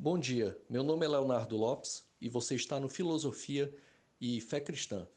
Bom dia, meu nome é Leonardo Lopes e você está no Filosofia e Fé Cristã.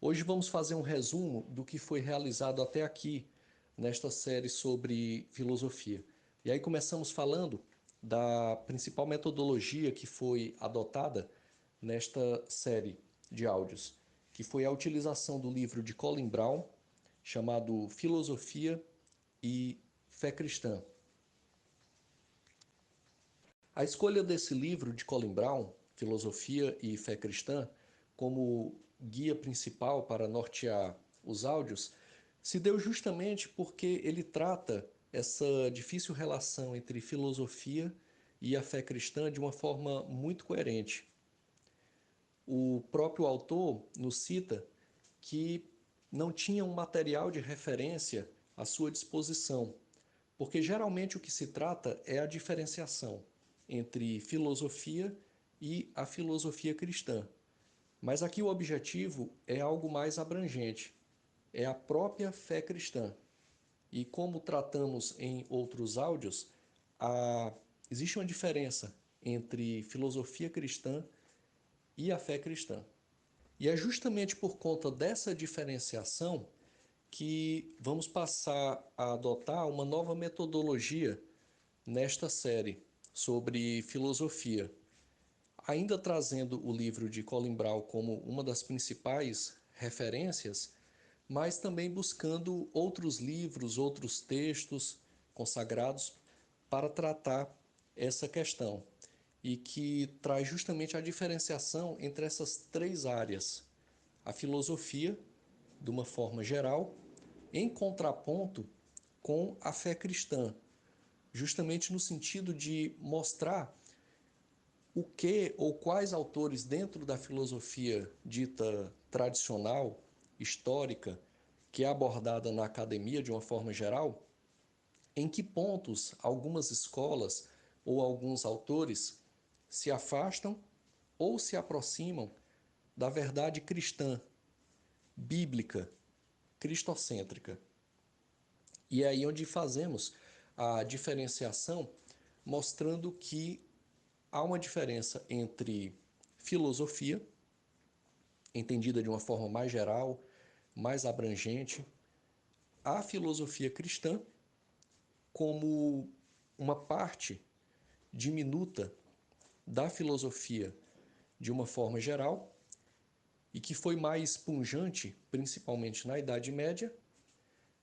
Hoje vamos fazer um resumo do que foi realizado até aqui nesta série sobre filosofia. E aí começamos falando da principal metodologia que foi adotada nesta série de áudios, que foi a utilização do livro de Colin Brown, chamado Filosofia e Fé Cristã. A escolha desse livro de Colin Brown, Filosofia e Fé Cristã, como guia principal para nortear os áudios, se deu justamente porque ele trata essa difícil relação entre filosofia e a fé cristã de uma forma muito coerente. O próprio autor nos cita que não tinha um material de referência à sua disposição, porque geralmente o que se trata é a diferenciação entre filosofia e a filosofia cristã. Mas aqui o objetivo é algo mais abrangente, é a própria fé cristã. E como tratamos em outros áudios, existe uma diferença entre filosofia cristã e a fé cristã. E é justamente por conta dessa diferenciação que vamos passar a adotar uma nova metodologia nesta série sobre filosofia, ainda trazendo o livro de Colin Brown como uma das principais referências, mas também buscando outros livros, outros textos consagrados para tratar essa questão e que traz justamente a diferenciação entre essas três áreas: a filosofia, de uma forma geral, em contraponto com a fé cristã, justamente no sentido de mostrar o que ou quais autores dentro da filosofia dita tradicional, histórica, que é abordada na academia de uma forma geral, em que pontos algumas escolas ou alguns autores se afastam ou se aproximam da verdade cristã, bíblica, cristocêntrica. E é aí onde fazemos a diferenciação, mostrando que há uma diferença entre filosofia, entendida de uma forma mais geral, mais abrangente, a filosofia cristã como uma parte diminuta da filosofia de uma forma geral e que foi mais pungente, principalmente na Idade Média,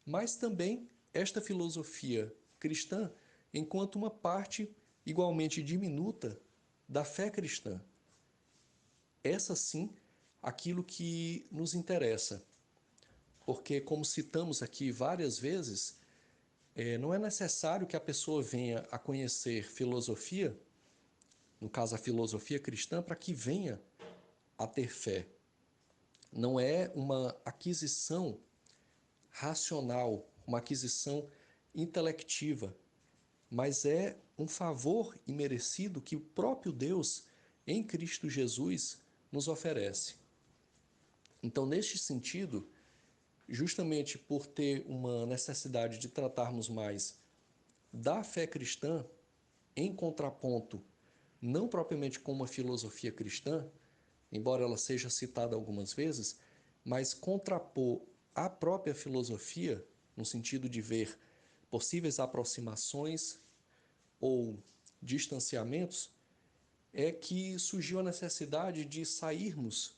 mas também esta filosofia cristã enquanto uma parte igualmente diminuta da fé cristã. Essa sim, aquilo que nos interessa, porque como citamos aqui várias vezes, não é necessário que a pessoa venha a conhecer filosofia, no caso a filosofia cristã, para que venha a ter fé. Não é uma aquisição racional, uma aquisição intelectiva, mas é um favor imerecido que o próprio Deus, em Cristo Jesus, nos oferece. Então, neste sentido, justamente por ter uma necessidade de tratarmos mais da fé cristã, em contraponto, não propriamente com uma filosofia cristã, embora ela seja citada algumas vezes, mas contrapor a própria filosofia, no sentido de ver possíveis aproximações ou distanciamentos, é que surgiu a necessidade de sairmos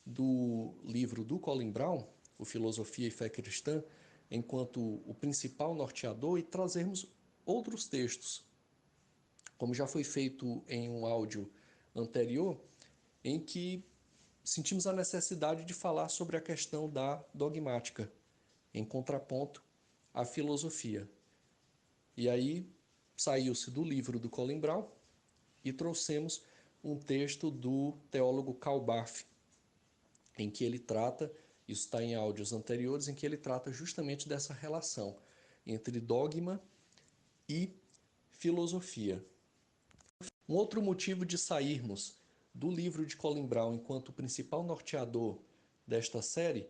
do livro do Colin Brown, o Filosofia e Fé Cristã, enquanto o principal norteador e trazermos outros textos, como já foi feito em um áudio anterior, em que sentimos a necessidade de falar sobre a questão da dogmática, em contraponto à filosofia. E aí saiu-se do livro do Colin Brown e trouxemos um texto do teólogo Karl Barth, em que ele trata, isso está em áudios anteriores, em que ele trata justamente dessa relação entre dogma e filosofia. Um outro motivo de sairmos do livro de Colin Brown enquanto principal norteador desta série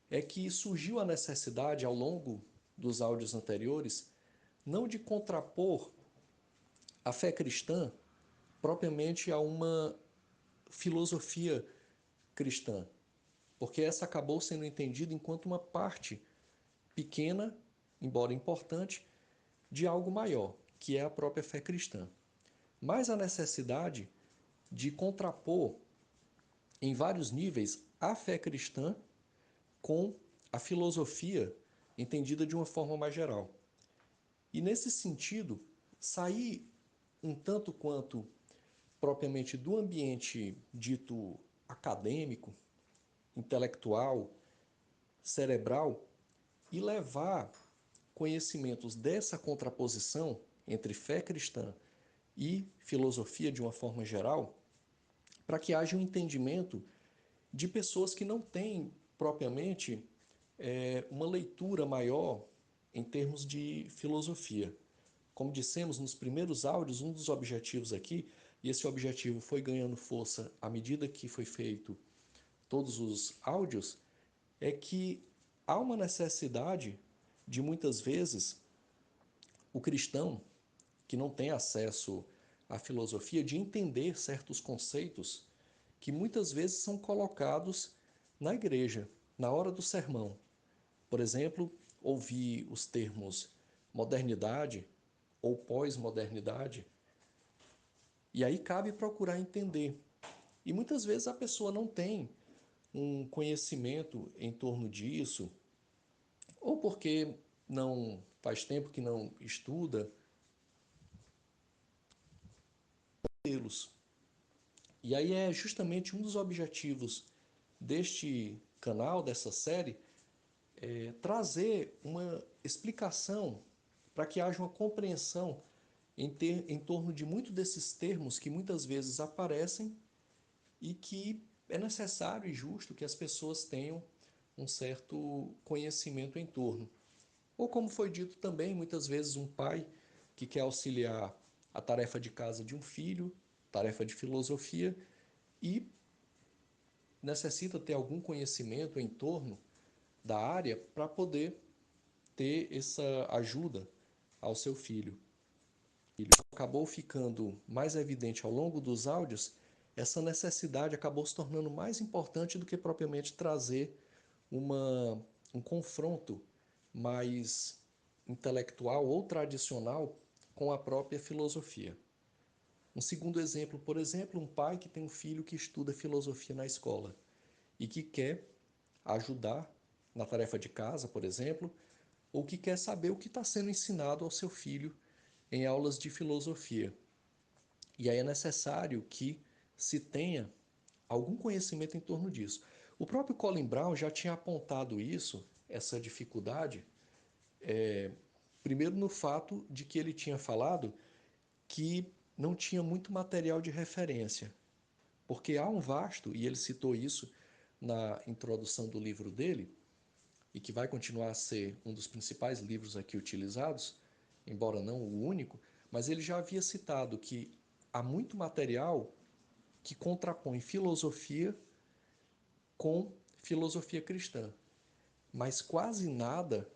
é que surgiu a necessidade, ao longo dos áudios anteriores, não de contrapor a fé cristã propriamente a uma filosofia cristã, porque essa acabou sendo entendida enquanto uma parte pequena, embora importante, de algo maior, que é a própria fé cristã. Mas a necessidade de contrapor em vários níveis a fé cristã com a filosofia entendida de uma forma mais geral. E nesse sentido, sair um tanto quanto propriamente do ambiente dito acadêmico, intelectual, cerebral e levar conhecimentos dessa contraposição entre fé cristã e filosofia de uma forma geral, para que haja um entendimento de pessoas que não têm propriamente uma leitura maior em termos de filosofia. Como dissemos nos primeiros áudios, um dos objetivos aqui, e esse objetivo foi ganhando força à medida que foi feito todos os áudios, é que há uma necessidade de muitas vezes o cristão que não tem acesso à filosofia de entender certos conceitos que muitas vezes são colocados na igreja, na hora do sermão. Por exemplo, ouvir os termos modernidade ou pós-modernidade, e aí cabe procurar entender. E muitas vezes a pessoa não tem um conhecimento em torno disso, ou porque não faz tempo que não estuda pelos. E aí é justamente um dos objetivos deste canal, dessa série, trazer uma explicação para que haja uma compreensão em torno de muitos desses termos que muitas vezes aparecem e que é necessário e justo que as pessoas tenham um certo conhecimento em torno. Ou como foi dito também, muitas vezes um pai que quer auxiliar a tarefa de casa de um filho, tarefa de filosofia, e necessita ter algum conhecimento em torno da área para poder ter essa ajuda ao seu filho. Acabou ficando mais evidente ao longo dos áudios, essa necessidade acabou se tornando mais importante do que propriamente trazer uma, um confronto mais intelectual ou tradicional com a própria filosofia. Um segundo exemplo, por exemplo, um pai que tem um filho que estuda filosofia na escola e que quer ajudar na tarefa de casa, por exemplo, ou que quer saber o que está sendo ensinado ao seu filho em aulas de filosofia. E aí é necessário que se tenha algum conhecimento em torno disso. O próprio Colin Brown já tinha apontado isso, essa dificuldade, primeiro no fato de que ele tinha falado que não tinha muito material de referência, porque há um vasto, e ele citou isso na introdução do livro dele, e que vai continuar a ser um dos principais livros aqui utilizados, embora não o único, mas ele já havia citado que há muito material que contrapõe filosofia com filosofia cristã, mas quase nada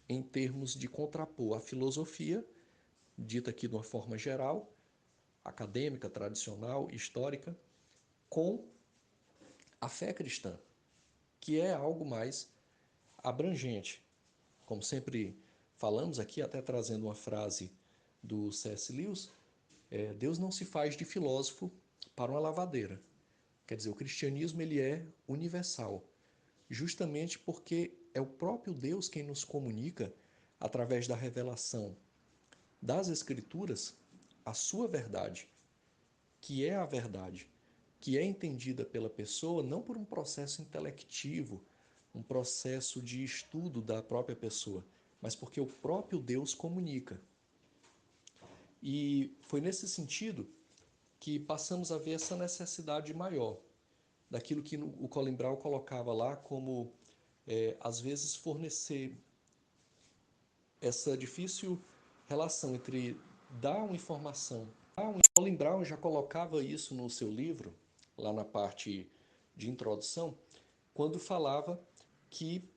em termos de contrapor a filosofia, dita aqui de uma forma geral, acadêmica, tradicional, histórica, com a fé cristã, que é algo mais abrangente. Como sempre falamos aqui, até trazendo uma frase do C.S. Lewis, Deus não se faz de filósofo para uma lavadeira. Quer dizer, o cristianismo ele é universal, justamente porque é o próprio Deus quem nos comunica, através da revelação das Escrituras, a sua verdade, que é a verdade, que é entendida pela pessoa não por um processo intelectivo, um processo de estudo da própria pessoa, mas porque o próprio Deus comunica. E foi nesse sentido que passamos a ver essa necessidade maior daquilo que o Colin Brown colocava lá como, às vezes, fornecer essa difícil relação entre dar uma informação. Colin Brown já colocava isso no seu livro, lá na parte de introdução, quando falava que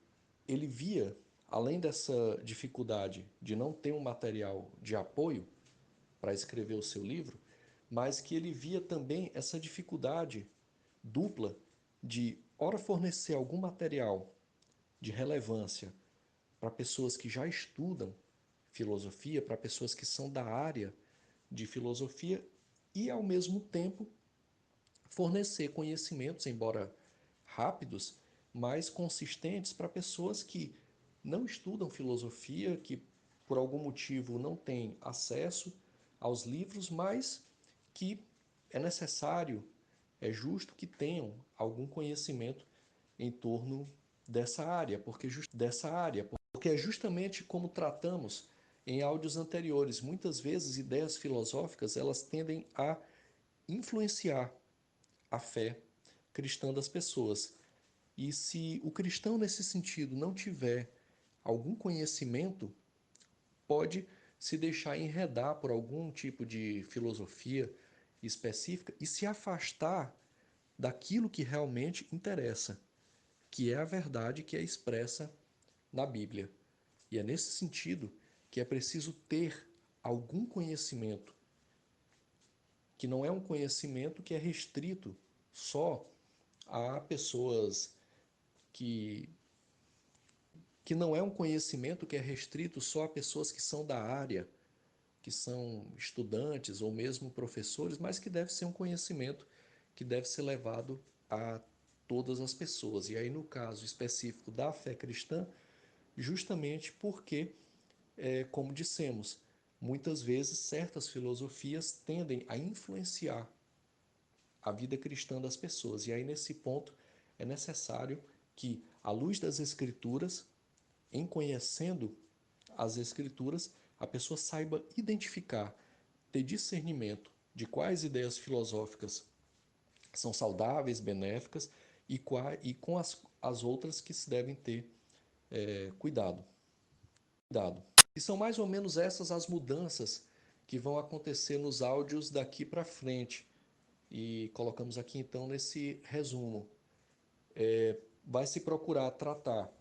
ele via, além dessa dificuldade de não ter um material de apoio para escrever o seu livro, mas que ele via também essa dificuldade dupla de, ora, fornecer algum material de relevância para pessoas que já estudam filosofia, para pessoas que são da área de filosofia, e, ao mesmo tempo, fornecer conhecimentos, embora rápidos, mais consistentes para pessoas que não estudam filosofia, que por algum motivo não têm acesso aos livros, mas que é necessário, é justo que tenham algum conhecimento em torno porque é justamente como tratamos em áudios anteriores. Muitas vezes ideias filosóficas, elas tendem a influenciar a fé cristã das pessoas. E se o cristão, nesse sentido, não tiver algum conhecimento, pode se deixar enredar por algum tipo de filosofia específica e se afastar daquilo que realmente interessa, que é a verdade que é expressa na Bíblia. E é nesse sentido que é preciso ter algum conhecimento, que não é um conhecimento que é restrito só a pessoas que que não é um conhecimento que é restrito só a pessoas que são da área, que são estudantes ou mesmo professores, mas que deve ser um conhecimento que deve ser levado a todas as pessoas. E aí, no caso específico da fé cristã, justamente porque, como dissemos, muitas vezes certas filosofias tendem a influenciar a vida cristã das pessoas. E aí, nesse ponto, é necessário que, à luz das Escrituras, em conhecendo as Escrituras, a pessoa saiba identificar, ter discernimento de quais ideias filosóficas são saudáveis, benéficas e com as outras que se devem ter cuidado. E são mais ou menos essas as mudanças que vão acontecer nos áudios daqui para frente. E colocamos aqui então nesse resumo. Vai se procurar tratar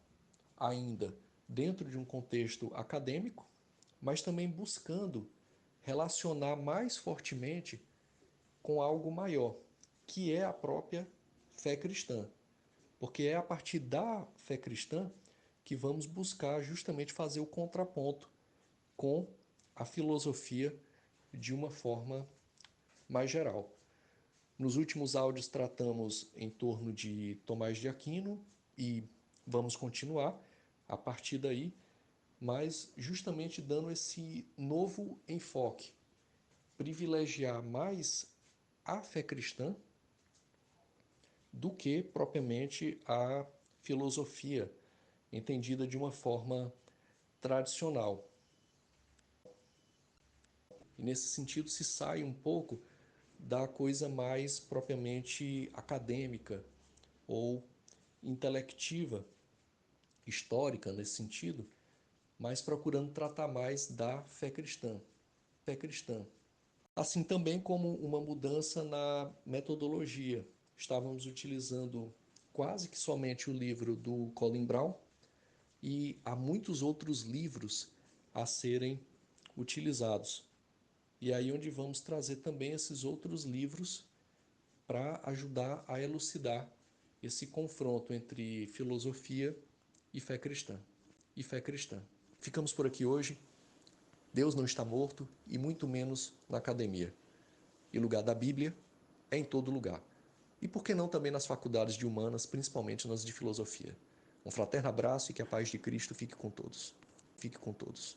ainda dentro de um contexto acadêmico, mas também buscando relacionar mais fortemente com algo maior, que é a própria fé cristã. Porque é a partir da fé cristã que vamos buscar justamente fazer o contraponto com a filosofia de uma forma mais geral. Nos últimos áudios tratamos em torno de Tomás de Aquino e vamos continuar a partir daí, mas justamente dando esse novo enfoque, privilegiar mais a fé cristã do que propriamente a filosofia, entendida de uma forma tradicional. E nesse sentido se sai um pouco da coisa mais propriamente acadêmica ou intelectiva, histórica nesse sentido, mas procurando tratar mais da fé cristã. Fé cristã. Assim também como uma mudança na metodologia. Estávamos utilizando quase que somente o livro do Colin Brown e há muitos outros livros a serem utilizados. E aí onde vamos trazer também esses outros livros para ajudar a elucidar esse confronto entre filosofia e fé cristã. E fé cristã. Ficamos por aqui hoje. Deus não está morto e muito menos na academia. E lugar da Bíblia é em todo lugar. E por que não também nas faculdades de humanas, principalmente nas de filosofia? Um fraterno abraço e que a paz de Cristo fique com todos. Fique com todos.